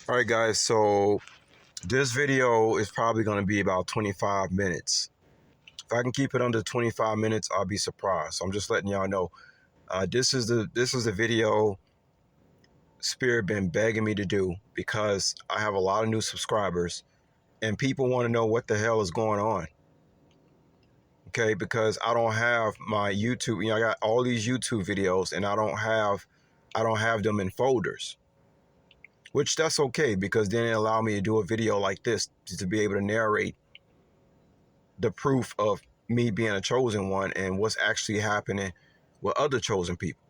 All right, guys, so this video is probably going to be about 25 minutes. If I can keep it under 25 minutes, I'll be surprised. So I'm just letting y'all know. This is the video Spirit been begging me to do because I have a lot of new subscribers and people want to know what the hell is going on. Okay, because I don't have my YouTube, I got all these YouTube videos and I don't have them in folders. Which that's okay, because then it allowed me to do a video like this to be able to narrate the proof of me being a chosen one and what's actually happening with other chosen people.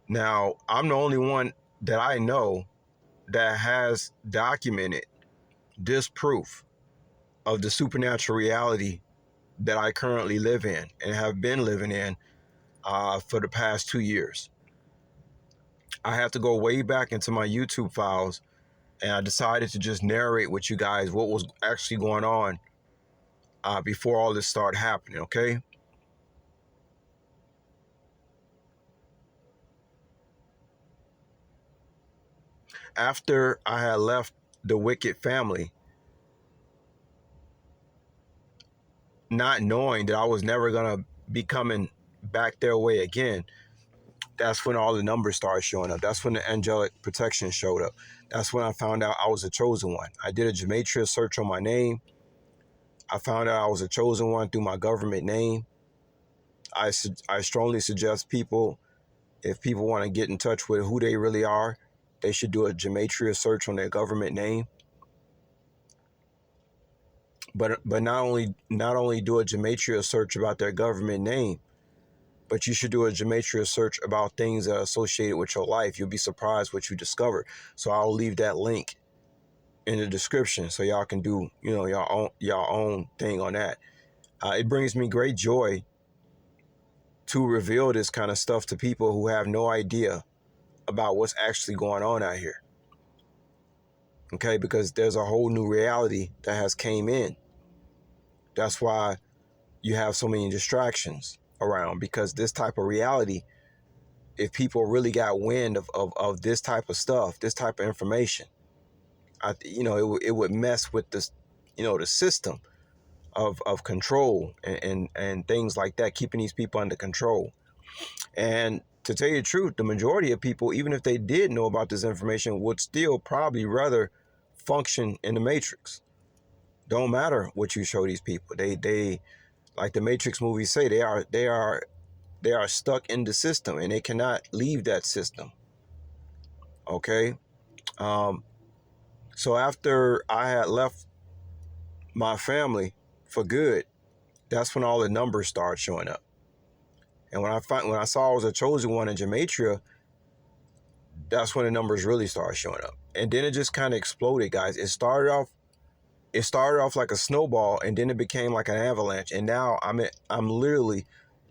Now, I'm the only one that I know that has documented this proof of the supernatural reality that I currently live in and have been living in for the past 2 years. I have to go way back into my YouTube files, and I decided to just narrate with you guys what was actually going on before all this started happening, okay? After I had left the wicked family, not knowing that I was never going to be coming back their way again, that's when all the numbers started showing up. That's when the angelic protection showed up. That's when I found out I was a chosen one. I did a gematria search on my name. I found out I was a chosen one through my government name. I strongly suggest people, if people want to get in touch with who they really are, they should do a gematria search on their government name. But not only do a gematria search about their government name, but you should do a gematria search about things that are associated with your life. You'll be surprised what you discover. So I'll leave that link in the description so y'all can do your own thing on that. It brings me great joy to reveal this kind of stuff to people who have no idea about what's actually going on out here. Okay, because there's a whole new reality that has came in. That's why you have so many distractions around, because this type of reality, if people really got wind of this type of stuff, this type of information, it would mess with this, the system of control and things like that, keeping these people under control. And to tell you the truth, the majority of people, even if they did know about this information, would still probably rather function in the Matrix. Don't matter what you show these people. They like the Matrix movies say, they are stuck in the system and they cannot leave that system. Okay. So after I had left my family for good, that's when all the numbers started showing up. And when I saw I was a chosen one in gematria, that's when the numbers really started showing up. And then it just kind of exploded, guys. It started off like a snowball, and then it became like an avalanche. And now I'm literally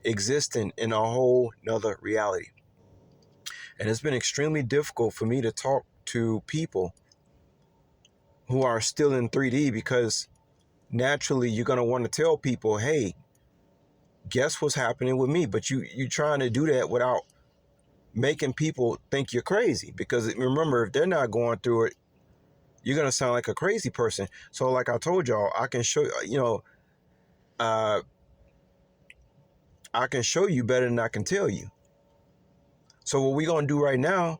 existing in a whole nother reality. And it's been extremely difficult for me to talk to people who are still in 3D, because naturally you're going to want to tell people, hey, guess what's happening with me? But you're trying to do that without making people think you're crazy, because remember, if they're not going through it, you're going to sound like a crazy person. So like I told y'all, I can show I can show you better than I can tell you. So what we're going to do right now,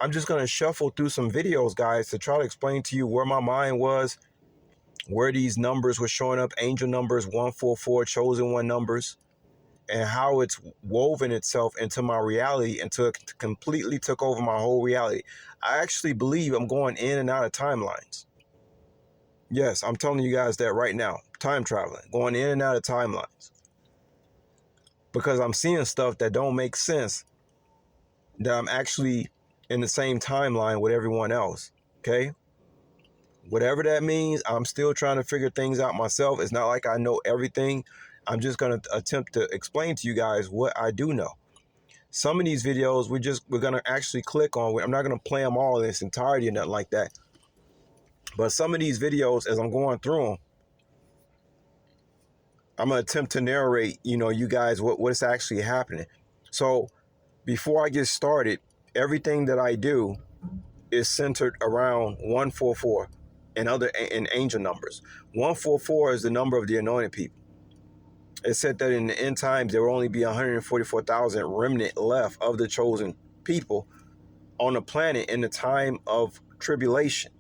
I'm just going to shuffle through some videos, guys, to try to explain to you where my mind was, where these numbers were showing up, angel numbers, 144, chosen one numbers, and how it's woven itself into my reality until it completely took over my whole reality. I actually believe I'm going in and out of timelines. Yes, I'm telling you guys that right now. Time traveling, going in and out of timelines. Because I'm seeing stuff that don't make sense, that I'm actually in the same timeline with everyone else. Okay? Whatever that means, I'm still trying to figure things out myself. It's not like I know everything. I'm just going to attempt to explain to you guys what I do know. Some of these videos, we're going to actually click on. I'm not going to play them all in its entirety or nothing like that. But some of these videos, as I'm going through them, I'm going to attempt to narrate, you guys, what's actually happening. So before I get started, everything that I do, is centered around 144 and angel numbers. 144 is the number of the anointed people. It said that in the end times there will only be 144,000 remnant left of the chosen people on the planet in the time of tribulation.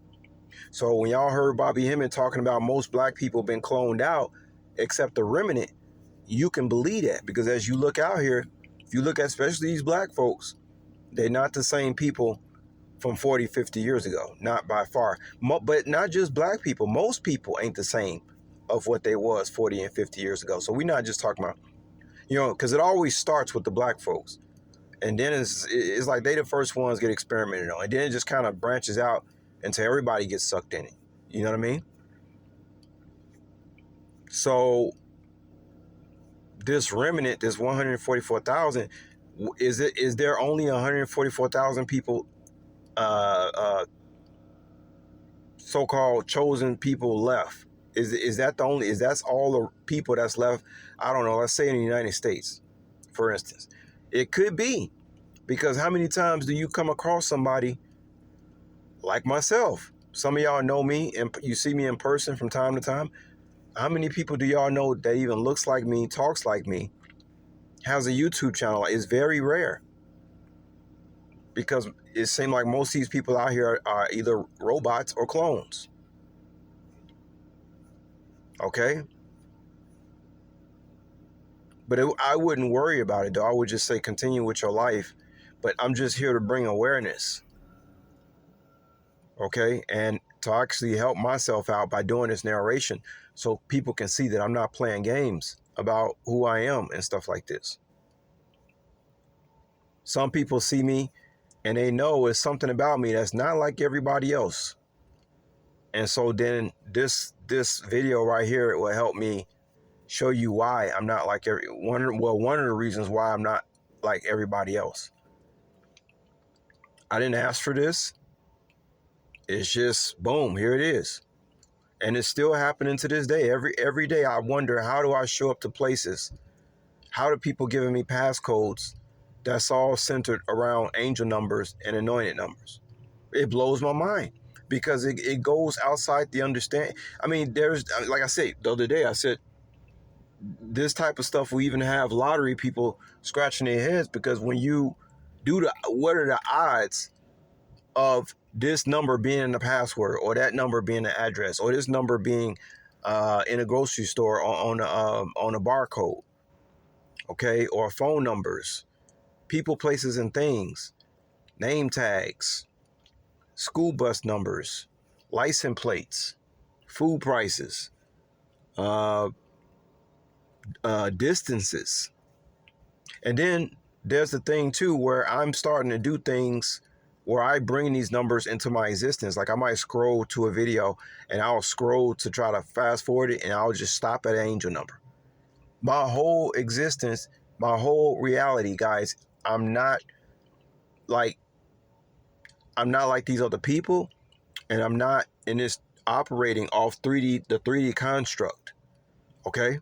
So when y'all heard Bobby Hemmett talking about most black people been cloned out, except the remnant, you can believe that, because as you look out here, if you look at especially these black folks, they're not the same people from 40, 50 years ago, not by far. But not just black people, most people ain't the same of what they was 40 and 50 years ago. So we're not just talking about, because it always starts with the black folks. And then it's like they the first ones get experimented on. And then it just kind of branches out until everybody gets sucked in it. You know what I mean? So this remnant, this 144,000, is there only 144,000 people, so-called chosen people left? Is that the only, is that's all the people that's left? I don't know. Let's say in the United States, for instance. It could be, because how many times do you come across somebody like myself? Some of y'all know me and you see me in person from time to time. How many people do y'all know that even looks like me, talks like me, has a YouTube channel? It's very rare, because it seems like most of these people out here are either robots or clones. Okay? But I wouldn't worry about it, though. I would just say continue with your life. But I'm just here to bring awareness. Okay? And to actually help myself out by doing this narration so people can see that I'm not playing games about who I am and stuff like this. Some people see me and they know it's something about me that's not like everybody else. And so then this video right here, it will help me show you why I'm not like one of the reasons why I'm not like everybody else. I didn't ask for this. It's just boom, here it is. And it's still happening to this day. Every day I wonder, how do I show up to places? How do people giving me passcodes that's all centered around angel numbers and anointed numbers? It blows my mind, because it goes outside the understanding. I mean, there's, like I said the other day, I said this type of stuff will even have lottery people scratching their heads, because when you do what are the odds of this number being in the password, or that number being the address, or this number being in a grocery store on a barcode, okay, or phone numbers, people, places, and things, name tags, school bus numbers, license plates, food prices, distances. And then there's the thing too, where I'm starting to do things where I bring these numbers into my existence. Like I might scroll to a video and I'll scroll to try to fast forward it, and I'll just stop at an angel number. My whole existence, my whole reality, guys, I'm not like these other people, and I'm not in this operating off the 3D construct. Okay?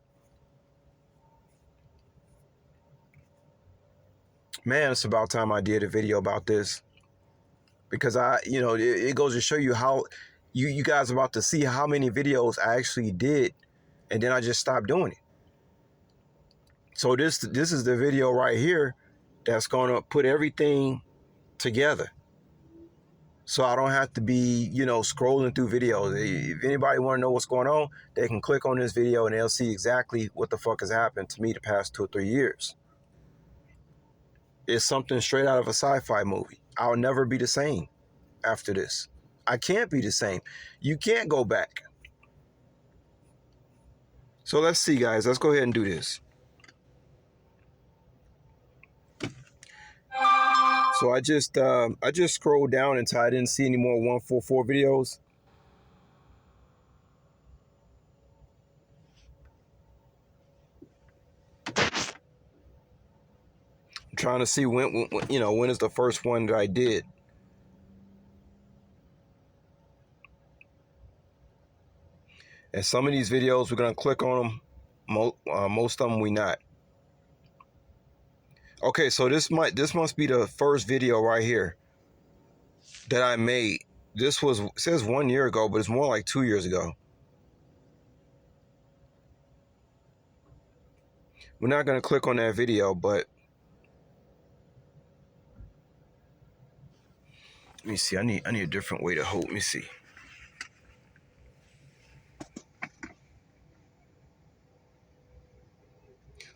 Man, it's about time I did a video about this, because it goes to show you how you guys are about to see how many videos I actually did, and then I just stopped doing it. So this is the video right here that's going to put everything together, so I don't have to be, scrolling through videos. If anybody want to know what's going on, they can click on this video and they'll see exactly what the fuck has happened to me the past 2 or 3 years. It's something straight out of a sci-fi movie. I'll never be the same after this. I can't be the same. You can't go back. So let's see, guys. Let's go ahead and do this. So I just scrolled down until I didn't see any more 144 videos. I'm trying to see when is the first one that I did. And some of these videos, we're going to click on them. Most of them we not. Okay, so this must be the first video right here. that I made. This was, it says 1 year ago, but it's more like 2 years ago. We're not going to click on that video, but let me see. I need a different way to hold. Let me see.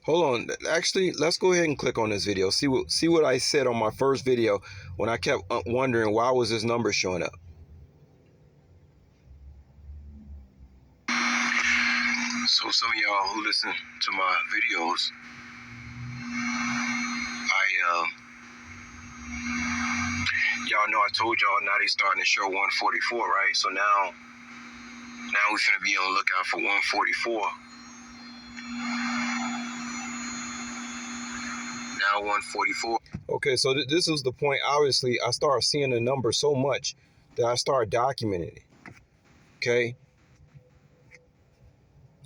Hold on. Actually, let's go ahead and click on this video. See what I said on my first video when I kept wondering why was this number showing up. So some of y'all who listen to my videos, y'all know I told y'all now they starting to show 144, right? So now we finna be on the lookout for 144. Now 144. Okay, so this is the point. Obviously, I started seeing the number so much that I started documenting it. Okay.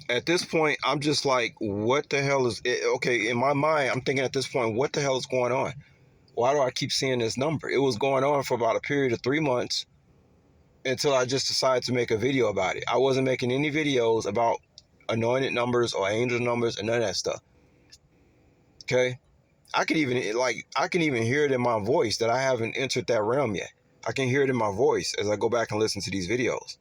At this point, I'm just like, what the hell is it? Okay, in my mind, I'm thinking at this point, what the hell is going on? Why do I keep seeing this number? It was going on for about a period of 3 months until I just decided to make a video about it. I wasn't making any videos about anointed numbers or angel numbers and none of that stuff. Okay. I can even hear it in my voice that I haven't entered that realm yet. I can hear it in my voice as I go back and listen to these videos.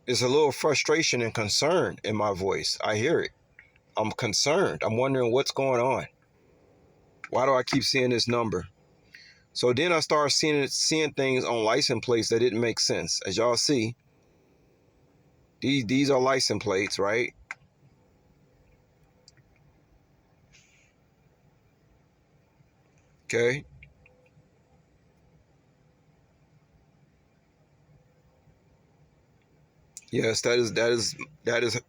There's a little frustration and concern in my voice. I hear it. I'm concerned. I'm wondering what's going on. Why do I keep seeing this number? So then I started seeing things on license plates that didn't make sense. As y'all see, these are license plates, right? Okay. Yes, that is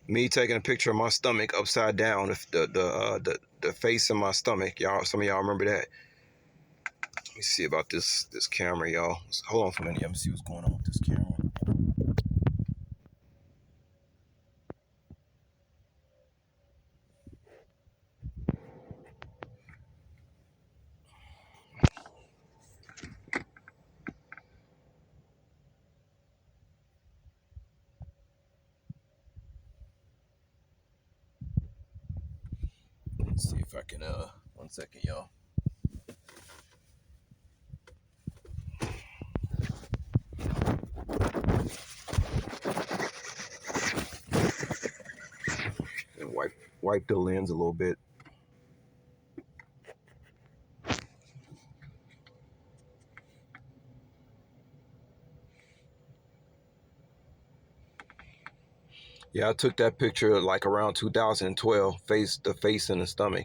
me taking a picture of my stomach upside down. The face in my stomach, y'all. Some of y'all remember that. Let me see about this camera, y'all. Hold on for a minute. Let me see what's going on with this camera. Let's see if I can 1 second, y'all. And wipe the lens a little bit. Yeah, I took that picture like around 2012, the face and the stomach.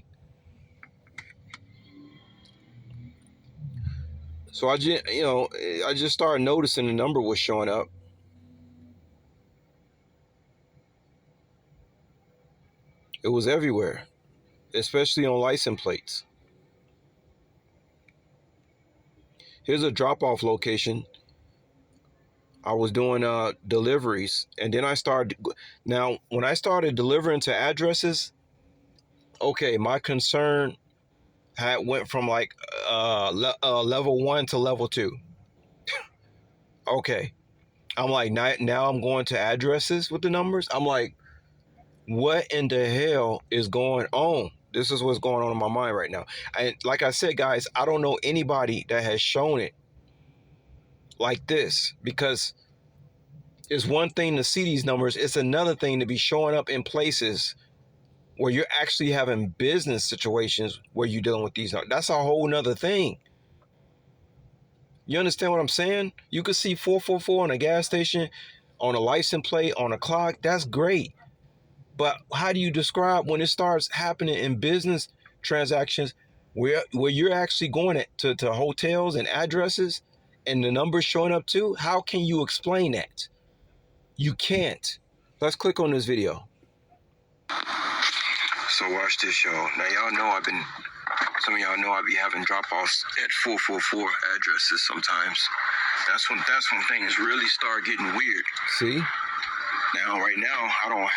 So I just started noticing the number was showing up. It was everywhere, especially on license plates. Here's a drop-off location. I was doing deliveries, and then now when I started delivering to addresses, okay, my concern went from like level 1 to level 2. Okay, I'm like, now I'm going to addresses with the numbers. I'm like, what in the hell is going on? This is what's going on in my mind right now. And like I said, guys, I don't know anybody that has shown it like this, because it's one thing to see these numbers. It's another thing to be showing up in places where you're actually having business situations where you're dealing with these numbers. That's a whole nother thing. You understand what I'm saying? You could see 444 on a gas station, on a license plate, on a clock. That's great. But how do you describe when it starts happening in business transactions where you're actually going to hotels and addresses and the numbers showing up too? How can you explain that? You can't. Let's click on this video. So watch this, y'all. Now y'all know some of y'all know I be having drop-offs at 444 addresses sometimes. That's when things really start getting weird. See? Now, right now, I don't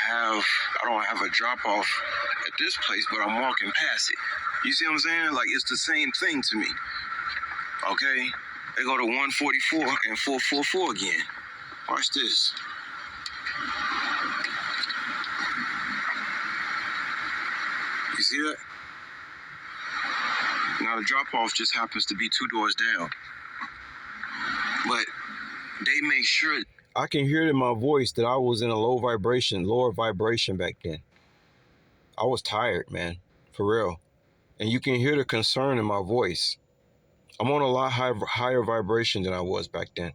have a drop-off at this place, but I'm walking past it. You see what I'm saying? Like, it's the same thing to me. Okay? They go to 144 and 444 again. Watch this. You see that? Now the drop-off just happens to be 2 doors down. But they make sure. I can hear it in my voice that I was in a lower vibration back then. I was tired, man, for real. And you can hear the concern in my voice. I'm on a lot higher vibration than I was back then.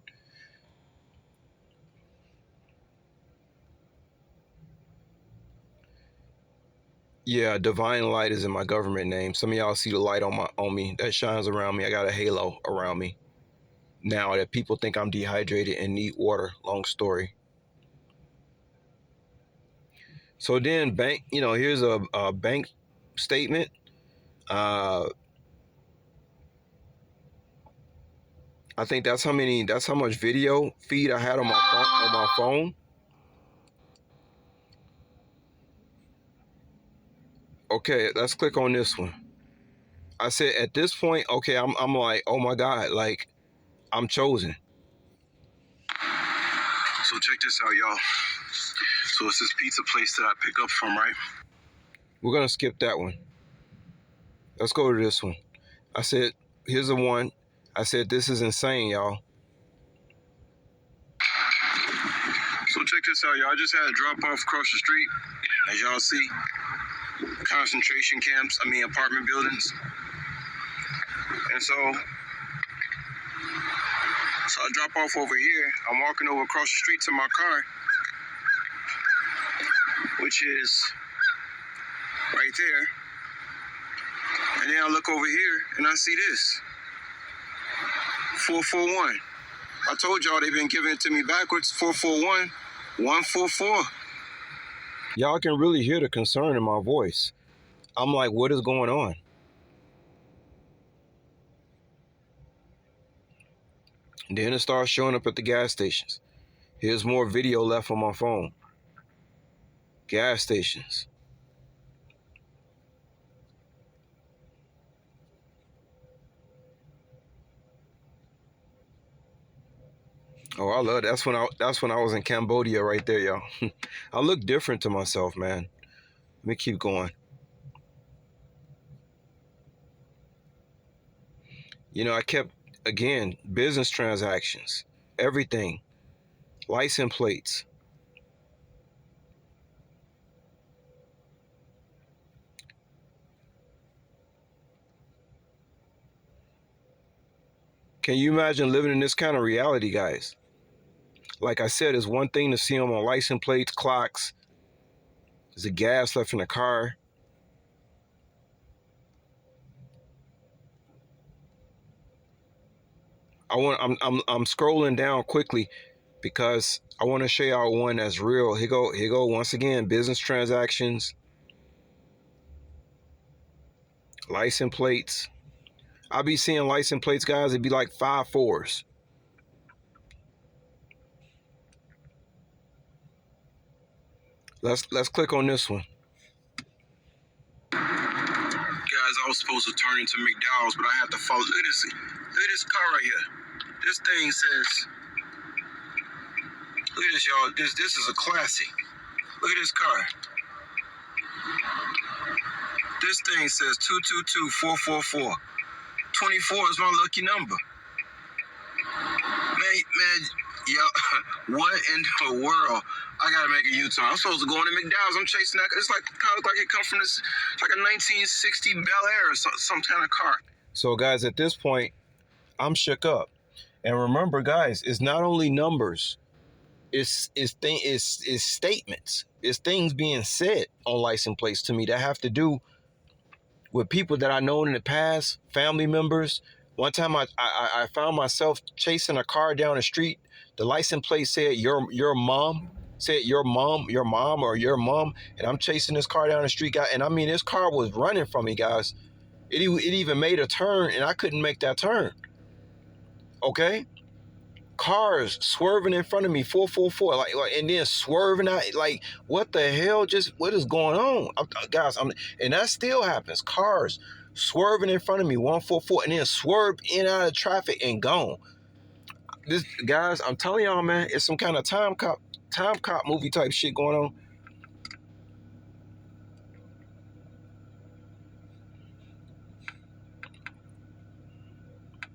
Yeah, divine light is in my government name. Some of y'all see the light on me that shines around me. I got a halo around me. Now that people think I'm dehydrated and need water. Long story. So then bank, here's a bank statement. I think that's how much video feed I had on my phone. Okay, let's click on this one. I said at this point, okay, I'm like, oh my God, like I'm chosen. So check this out, y'all. So it's this pizza place that I pick up from, right? We're gonna skip that one. Let's go to this one. I said, here's the one. I said, this is insane, y'all. So check this out, y'all. I just had a drop off across the street. As y'all see, concentration camps, apartment buildings. And so I drop off over here. I'm walking over across the street to my car, which is right there. And then I look over here and I see this. 441. I told y'all they've been giving it to me backwards. 441, 144. Y'all can really hear the concern in my voice. I'm like, what is going on? And then it starts showing up at the gas stations. Here's more video left on my phone. Gas stations. Oh, I love that. That's when I was in Cambodia right there, y'all. I look different to myself, man. Let me keep going. I kept, again, business transactions, everything, license plates. Can you imagine living in this kind of reality, guys? Like I said, it's one thing to see them on license plates, clocks. There's a gas left in the car. I'm scrolling down quickly because I want to show y'all one that's real. Here go once again, business transactions, license plates. I be seeing license plates, guys. It'd be like 5 4s. Let's click on this one. Guys, I was supposed to turn into McDowell's, but I had to follow. Look at this car right here. This thing says, look at this, y'all. This is a classic. Look at this car. This thing says 222-444. 24 is my lucky number. Man, yo, what in the world? I gotta make a U-turn. I'm supposed to go into McDowell's. I'm chasing that. It's like kind of like it comes from this, it's like a 1960 Bel Air or some kind of car. So guys, at this point, I'm shook up. And remember, guys, it's not only numbers. It's statements. It's things being said on license plates to me that have to do with people that I known in the past, family members. One time I found myself chasing a car down the street. The license plate said your mom, and I'm chasing this car down the street, guy. And this car was running from me, guys. It even made a turn, and I couldn't make that turn. Okay, cars swerving in front of me, 444, like, and then swerving out, like, what the hell? What is going on, guys? And that still happens. Cars swerving in front of me, 144, and then swerve in out of traffic and gone. This guys, I'm telling y'all, man, it's some kind of time cop movie type shit going on.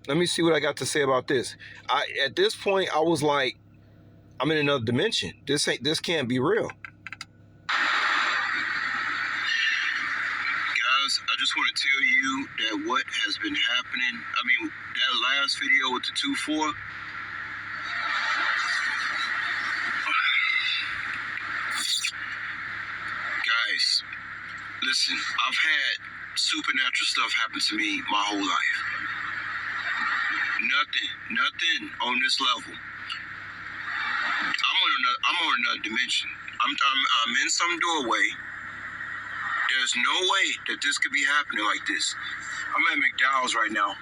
Let me see what I got to say about this. At this point, I was like, I'm in another dimension. This can't be real. Guys, I just want to tell you that what has been happening, I mean, that last video with the 2-4, guys, listen, I've had supernatural stuff happen to me my whole life. Nothing on this level. I'm on another dimension. I'm in some doorway. There's no way that this could be happening like this. I'm at McDonald's right now.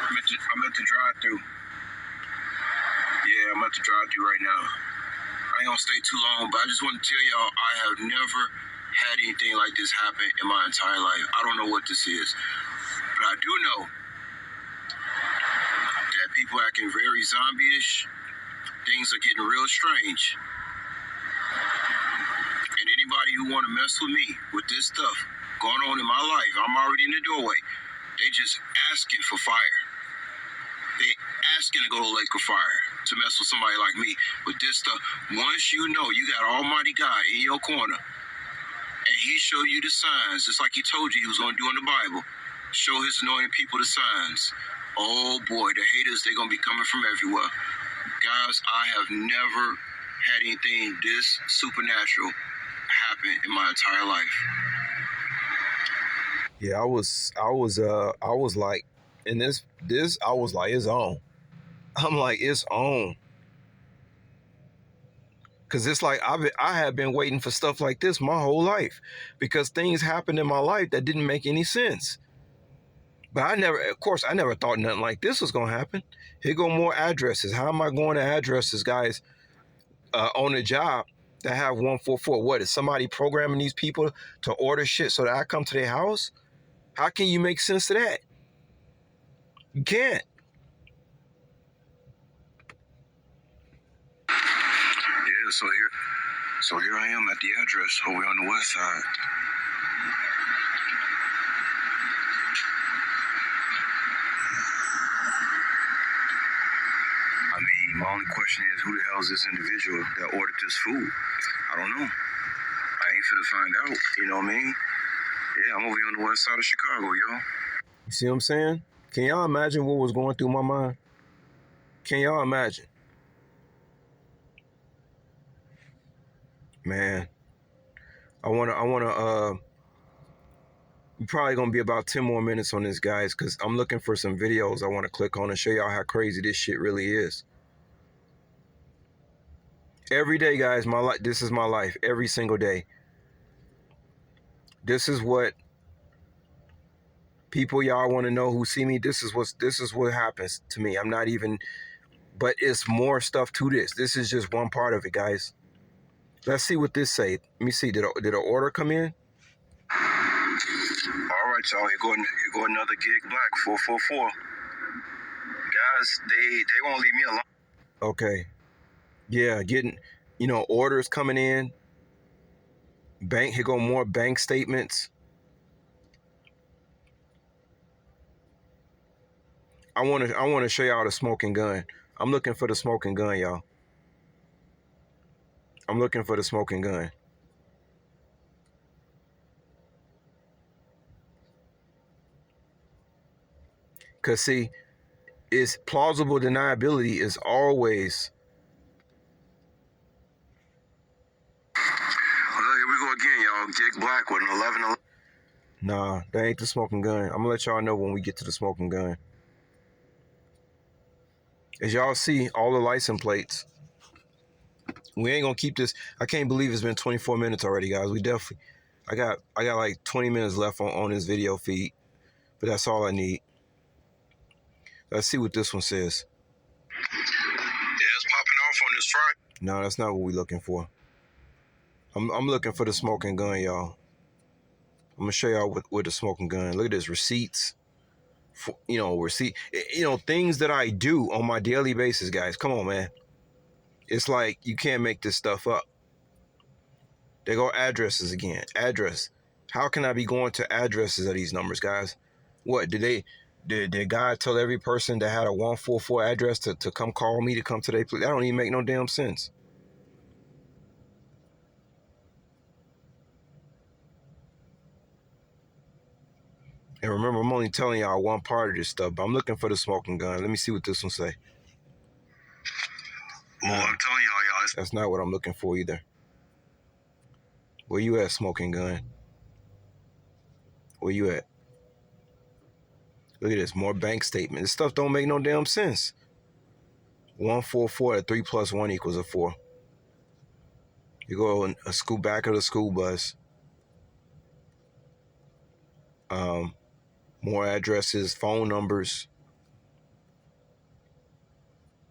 I'm at the drive-thru. Yeah, I'm at the drive-thru right now. I ain't gonna stay too long, but I just want to tell y'all I have never had anything like this happen in my entire life. I don't know what this is, but I do know that people acting very zombie-ish. Things are getting real strange. And anybody who want to mess with me with this stuff going on in my life, I'm already in the doorway. They just asking for fire. They asking to go to the lake of fire to mess with somebody like me with this stuff. Once you know you got Almighty God in your corner, and He show you the signs, just like He told you He was going to do in the Bible, show His anointed people the signs. Oh boy, the haters, they're going to be coming from everywhere. Guys, I have never had anything this supernatural happen in my entire life. Yeah, I was like, in this, I was like, it's on. I'm like, it's on. Cause it's like I have been waiting for stuff like this my whole life, because things happened in my life that didn't make any sense. But I never thought nothing like this was gonna happen. Here go more addresses. How am I going to addresses, guys, on a job that have 144? What is somebody programming these people to order shit so that I come to their house? How can you make sense of that? You can't. Yeah, so here I am at the address over on the west side. I mean, my only question is, who the hell is this individual that ordered this food? I don't know. I ain't finna find out. You know what I mean? Yeah, I'm over here on the west side of Chicago, yo. You see what I'm saying? Can y'all imagine what was going through my mind? Can y'all imagine? Man, we're probably gonna be about 10 more minutes on this, guys, because I'm looking for some videos I want to click on and show y'all how crazy this shit really is. Every day, guys, this is my life. Every single day. This is what people y'all want to know who see me. This is what happens to me. I'm not even, but it's more stuff to this. This is just one part of it, guys. Let's see what this say. Let me see. Did an order come in? All right, y'all. Here go another gig black 444. Guys, they won't leave me alone. Okay. Yeah, getting, orders coming in. Here go more bank statements. I want to show y'all the smoking gun. I'm looking for the smoking gun, y'all. I'm looking for the smoking gun. Cause see, it's plausible deniability is always. Well, here we go again, y'all. Gig Black with an 11. Nah, that ain't the smoking gun. I'm gonna let y'all know when we get to the smoking gun. As y'all see, all the license plates. We ain't gonna keep this. I can't believe it's been 24 minutes already, guys. We definitely. I got like 20 minutes left on this video feed, but that's all I need. Let's see what this one says. Yeah, it's popping off on this Friday. No, that's not what we're looking for. I'm looking for the smoking gun, y'all. I'm gonna show y'all with the smoking gun. Look at this, receipts receipt, things that I do on my daily basis, guys. Come on, man. It's like you can't make this stuff up. They go addresses again. Address. How can I be going to addresses of these numbers, guys? What did God tell every person that had a 144 address to come call me to come to their place? That don't even make no damn sense. And remember, I'm only telling y'all one part of this stuff, but I'm looking for the smoking gun. Let me see what this one say. Well, I'm telling y'all, that's not what I'm looking for either. Where you at, smoking gun? Where you at? Look at this, more bank statement. This stuff don't make no damn sense. 144, 3 plus 1 equals a 4. You go in a school back of the school bus. More addresses, phone numbers.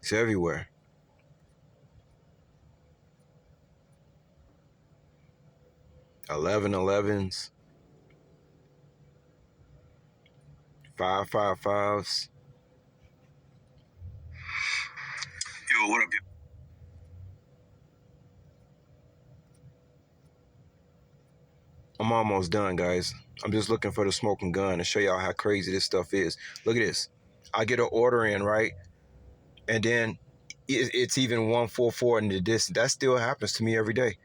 It's everywhere. $11.11s, 555s. Yo, what up, yo? I'm almost done, guys. I'm just looking for the smoking gun to show y'all how crazy this stuff is. Look at this. I get an order in, right? And then it's even 144 in the distance. That still happens to me every day.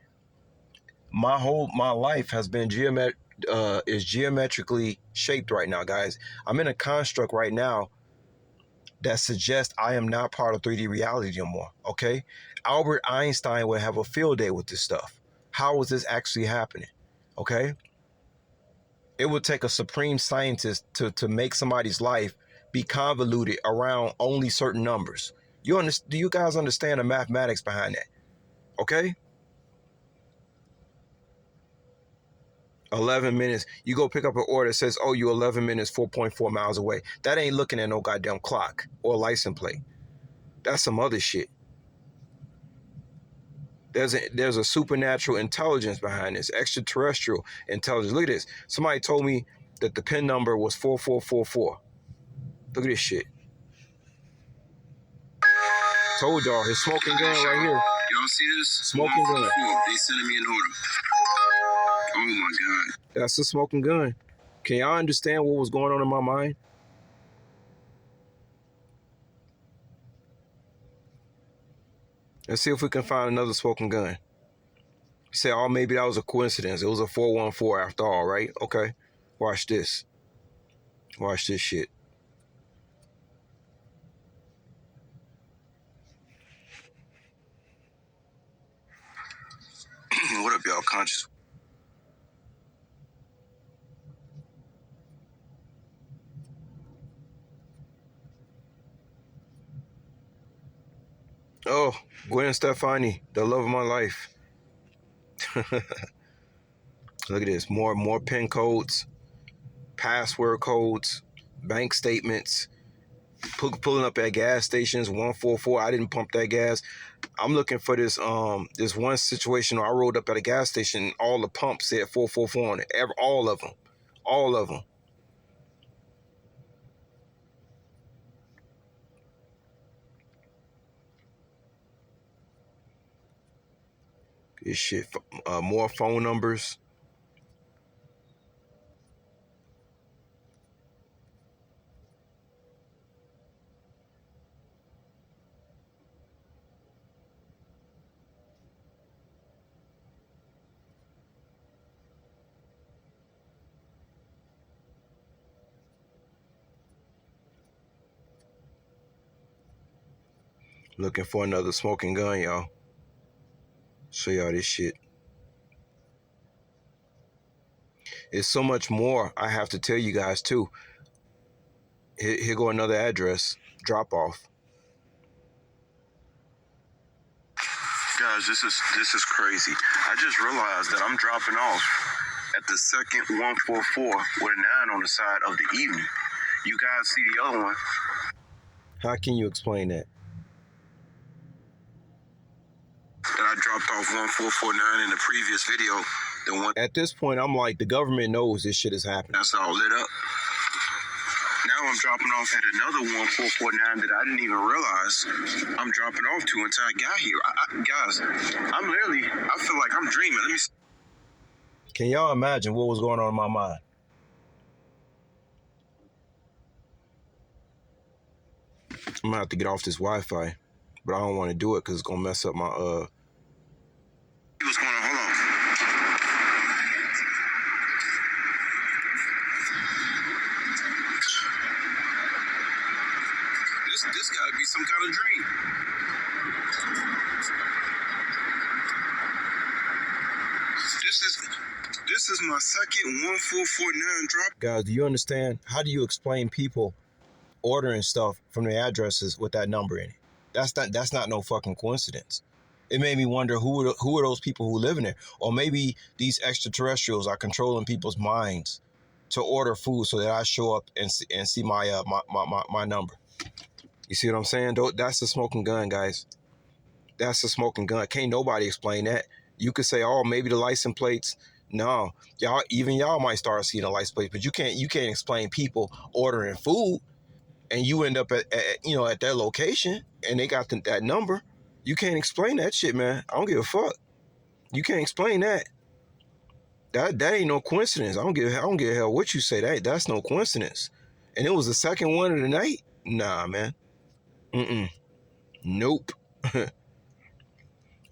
My life has been geometrically shaped right now, guys. I'm in a construct right now that suggests I am not part of 3D reality anymore, okay? Albert Einstein would have a field day with this stuff. How is this actually happening, okay? It would take a supreme scientist to make somebody's life be convoluted around only certain numbers. Do you guys understand the mathematics behind that, okay? 11 minutes. You go pick up an order that says, oh, you 11 minutes, 4.4 miles away. That ain't looking at no goddamn clock or license plate. That's some other shit. There's a supernatural intelligence behind this, extraterrestrial intelligence. Look at this. Somebody told me that the PIN number was 4444. Look at this shit. Told y'all, his smoking gun right here. Y'all see this? Smoking gun. They sending me an order. Oh my God. That's the smoking gun. Can y'all understand what was going on in my mind? Let's see if we can find another smoking gun. You say, oh, maybe that was a coincidence. It was a 414 after all, right? Okay. Watch this. Watch this shit. What up, y'all? Conscious. Oh, Gwen Stefani, the love of my life. Look at this. More PIN codes, password codes, bank statements, pulling up at gas stations, 144. I didn't pump that gas. I'm looking for this this one situation where I rolled up at a gas station, all the pumps said 444 on it. All of them. All of them. This shit, more phone numbers. Looking for another smoking gun, y'all. Show y'all this shit. It's so much more I have to tell you guys too. Here go another address. Drop off. Guys, this is crazy. I just realized that I'm dropping off at the second 144 with a 9 on the side of the evening. You guys see the other one? How can you explain that? That I dropped off 1449 in the previous video. The one at this point, I'm like, the government knows this shit is happening. That's all lit up. Now now I'm dropping off at another 1449 that I didn't even realize I'm dropping off to until I got here. Guys, I feel like I'm dreaming. Let me see. Can y'all imagine what was going on in my mind? I'm gonna have to get off this Wi-Fi, but I don't want to do it because it's gonna mess up my What's going on? Hold on. This got to be some kind of dream. This is my second 1449 drop. Guys, do you understand? How do you explain people ordering stuff from their addresses with that number in it? That's not no fucking coincidence. It made me wonder who are those people who live in there, or maybe these extraterrestrials are controlling people's minds to order food so that I show up and see my number. You see what I'm saying? That's the smoking gun, guys. That's the smoking gun. Can't nobody explain that. You could say, oh, maybe the license plates. No, y'all might start seeing the license plates, but you can't explain people ordering food and you end up at that location and they got that number. You can't explain that shit, man. I don't give a fuck. You can't explain that. That ain't no coincidence. I don't give a hell what you say. That's no coincidence. And it was the second one of the night. Nah, man. Nope.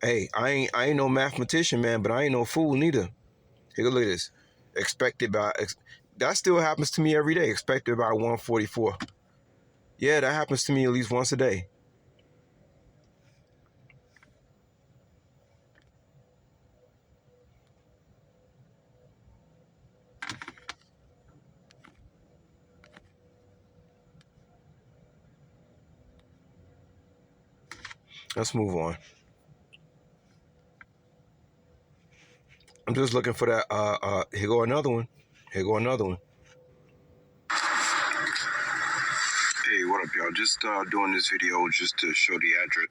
Hey, I ain't no mathematician, man, but I ain't no fool neither. Hey, look at this. That still happens to me every day. Expected about 144. Yeah, that happens to me at least once a day. Let's move on. I'm just looking for that. Here go another one. Hey, what up, y'all? Just doing this video just to show the address.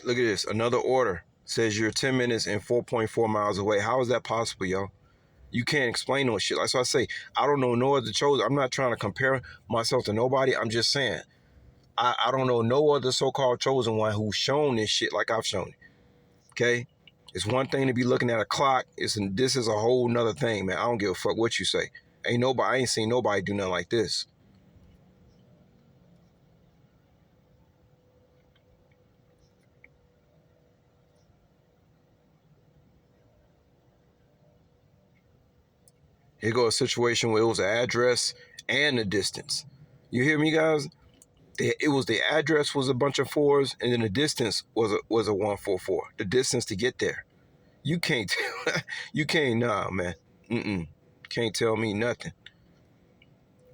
Look at this. Another order says you're 10 minutes and 4.4 miles away. How is that possible, y'all? You can't explain no shit. That's why I say I don't know no other chosen. I'm not trying to compare myself to nobody. I'm just saying I don't know no other so-called chosen one who's shown this shit like I've shown it. Okay? It's one thing to be looking at a clock. This is a whole nother thing, man. I don't give a fuck what you say. I ain't seen nobody do nothing like this. Here go a situation where it was an address and a distance. You hear me, guys? It was the address was a bunch of fours, and then the distance was a 144. The distance to get there. You can't nah, man. Can't tell me nothing.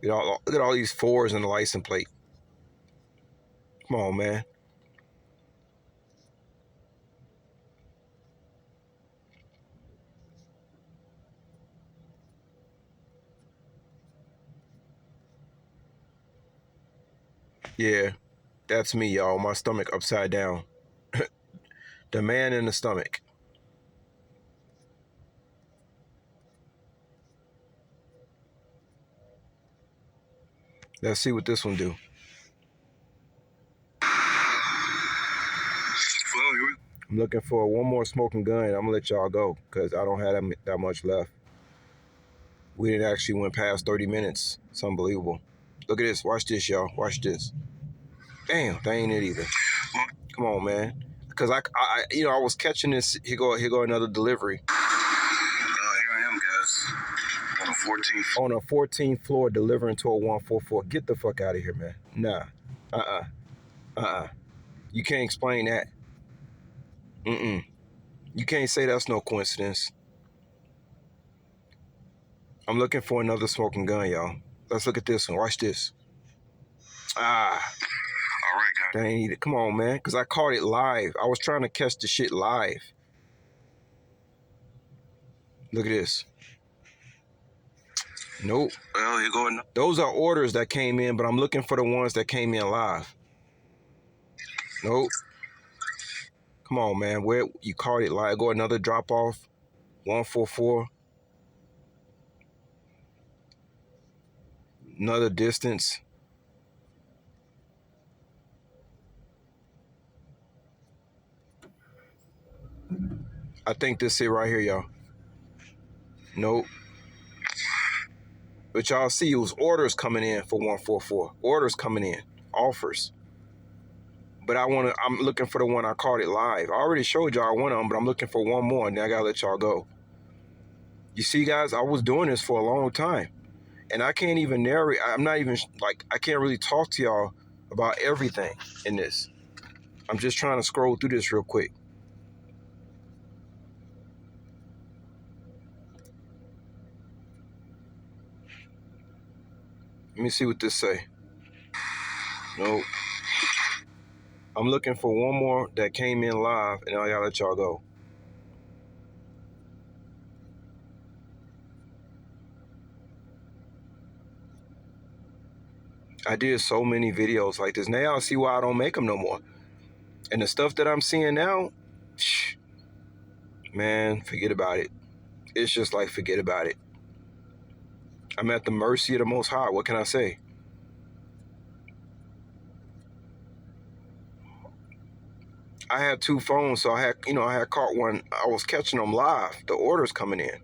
Look at all these fours in the license plate. Come on, man. Yeah, that's me, y'all. My stomach upside down. The man in the stomach. Let's see what this one do. I'm looking for one more smoking gun. I'm gonna let y'all go because I don't have that much left. We didn't actually went past 30 minutes. It's unbelievable. Look at this. Watch this, y'all. Watch this. Damn, that ain't it either. Come on, man. Because I was catching this. Here go another delivery. Here I am, guys. On a 14th. On a 14th floor, delivering to a 144. Get the fuck out of here, man. Nah. You can't explain that. You can't say that's no coincidence. I'm looking for another smoking gun, y'all. Let's look at this one. Watch this. All right, guys. That ain't it. Come on, man. Because I caught it live. I was trying to catch the shit live. Look at this. Nope. Well, you're going. Those are orders that came in, but I'm looking for the ones that came in live. Nope. Come on, man. Where you called it live? Go another drop off. 144. Another distance. I think this it right here, y'all. Nope. But y'all see, it was orders coming in for 144. Orders coming in. Offers. But I'm looking for the one I called it live. I already showed y'all one of them, but I'm looking for one more, and then I gotta let y'all go. You see, guys, I was doing this for a long time. And I can't even narrate. I'm not even, like, I can't really talk to y'all about everything in this. I'm just trying to scroll through this real quick. Let me see what this say. Nope. I'm looking for one more that came in live, and I gotta let y'all go. I did so many videos like this. Now I see why I don't make them no more. And the stuff that I'm seeing now, man, forget about it. It's just like, forget about it. I'm at the mercy of the Most High. What can I say? I had two phones, so I had caught one. I was catching them live. The orders coming in.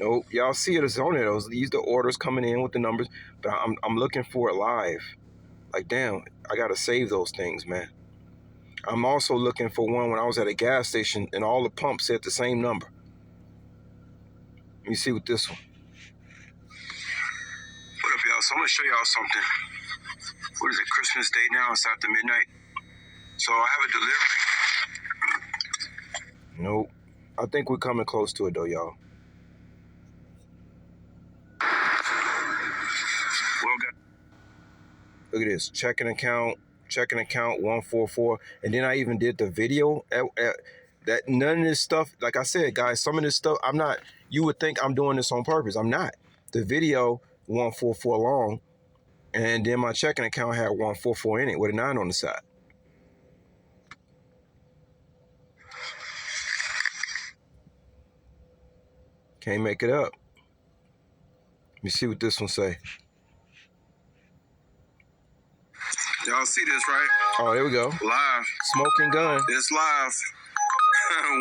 Nope, y'all see it, it's on there. These the orders coming in with the numbers, but I'm looking for it live. Like, damn, I gotta save those things, man. I'm also looking for one when I was at a gas station and all the pumps said the same number. Let me see what this one. What up, y'all? So I'm gonna show y'all something. What is it? Christmas Day now. It's after midnight. So I have a delivery. Nope. I think we're coming close to it though, y'all. Look at this. Checking account 144. And then I even did the video that none of this stuff, like I said, guys, some of this stuff, you would think I'm doing this on purpose. I'm not. The video 144 long, and then my checking account had 144 in it with a 9 on the side. Can't make it up. Let me see what this one say. Y'all see this, right? Oh, there we go. Live. Smoking gun. It's live.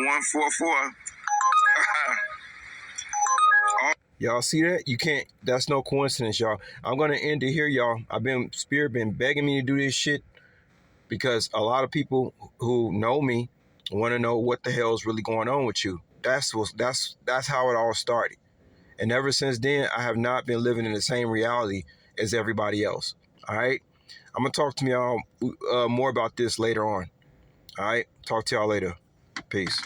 144. Y'all see that? You can't, that's no coincidence, y'all. I'm gonna end it here, y'all. Spirit been begging me to do this shit because a lot of people who know me want to know what the hell is really going on with you. That's how it all started. And ever since then, I have not been living in the same reality as everybody else. All right? I'm going to talk to y'all more about this later on. All right? Talk to y'all later. Peace.